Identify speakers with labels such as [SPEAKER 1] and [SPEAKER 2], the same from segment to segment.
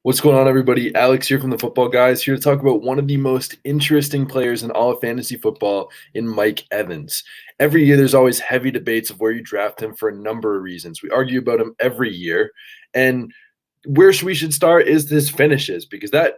[SPEAKER 1] What's going on, everybody? Alex here from the Football Guys, here to talk about one of the most interesting players in all of fantasy football in Mike Evans. Every year, there's always heavy debates of where you draft him for a number of reasons. We argue about him every year. And where we should start is his finishes, because that,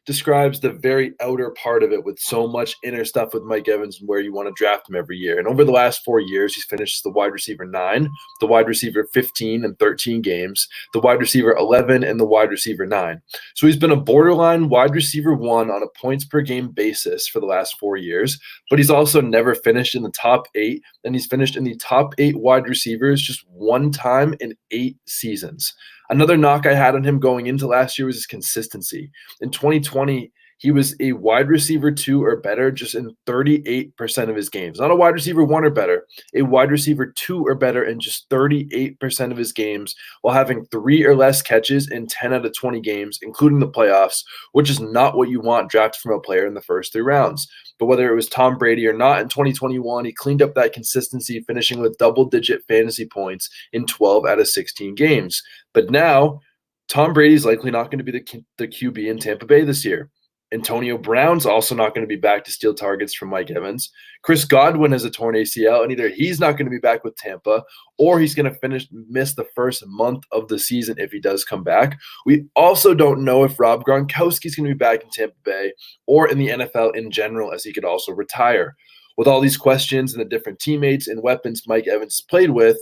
[SPEAKER 1] describes the very outer part of it with so much inner stuff with Mike Evans and where you want to draft him every year. And over the last 4 years, he's finished as the wide receiver 9, the wide receiver 15 in 13 games, the wide receiver 11, and the wide receiver 9. So he's been a borderline wide receiver 1 on a points per game basis for the last 4 years, but he's also never finished in the top 8, and he's finished in the top 8 wide receivers just one time in 8 seasons. Another knock I had on him going into last year was his consistency. In 2020, he was a wide receiver 2 or better just in 38% of his games. Not a wide receiver 1 or better, a wide receiver 2 or better in just 38% of his games, while having 3 or less catches in 10 out of 20 games, including the playoffs, which is not what you want drafted from a player in the first 3 rounds. But whether it was Tom Brady or not, in 2021, he cleaned up that consistency, finishing with double-digit fantasy points in 12 out of 16 games. But now, Tom Brady's likely not going to be the QB in Tampa Bay this year. Antonio Brown's also not going to be back to steal targets from Mike Evans. Chris Godwin has a torn ACL, and either he's not going to be back with Tampa, or he's going to miss the first month of the season if he does come back. We also don't know if Rob Gronkowski's going to be back in Tampa Bay or in the NFL in general, as he could also retire. With all these questions and the different teammates and weapons Mike Evans played with,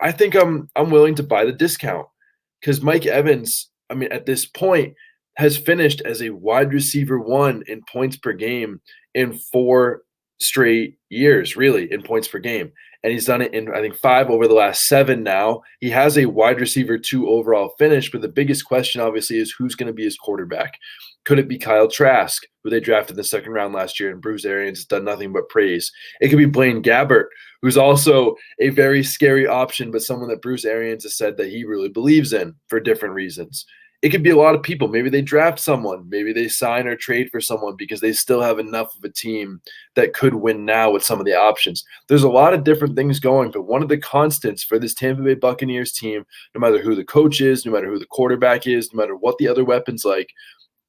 [SPEAKER 1] I think I'm willing to buy the discount, because Mike Evans, at this point, has finished as a wide receiver 1 in points per game in 4 straight years, really, in points per game. And he's done it in, I think, 5 over the last 7 now. He has a wide receiver 2 overall finish, but the biggest question, obviously, is who's going to be his quarterback. Could it be Kyle Trask, who they drafted in the second round last year, and Bruce Arians has done nothing but praise? It could be Blaine Gabbert, who's also a very scary option, but someone that Bruce Arians has said that he really believes in for different reasons. It could be a lot of people. Maybe they draft someone. Maybe they sign or trade for someone because they still have enough of a team that could win now with some of the options. There's a lot of different things going, but one of the constants for this Tampa Bay Buccaneers team, no matter who the coach is, no matter who the quarterback is, no matter what the other weapons like,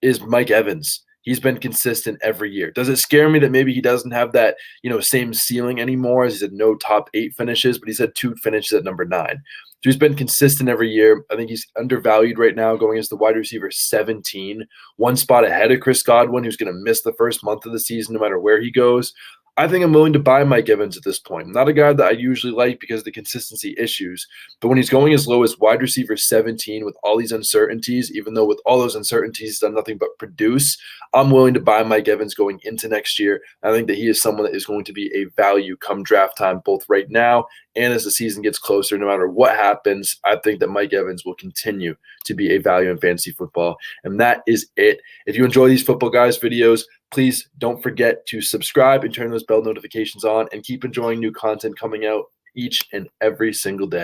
[SPEAKER 1] is Mike Evans. He's been consistent every year. Does it scare me that maybe he doesn't have that, same ceiling anymore? As he said, no top 8 finishes, but he's had 2 finishes at number 9. So he's been consistent every year. I think he's undervalued right now, going as the wide receiver 17, 1 spot ahead of Chris Godwin, who's going to miss the first month of the season no matter where he goes. I think I'm willing to buy Mike Evans at this point. I'm not a guy that I usually like because of the consistency issues, but when he's going as low as wide receiver 17 with all these uncertainties, even though with all those uncertainties he's done nothing but produce, I'm willing to buy Mike Evans going into next year. I think that he is someone that is going to be a value come draft time, both right now and as the season gets closer. No matter what happens, I think that Mike Evans will continue to be a value in fantasy football. And that is it. If you enjoy these Football Guys videos, please don't forget to subscribe and turn those bell notifications on, and keep enjoying new content coming out each and every single day.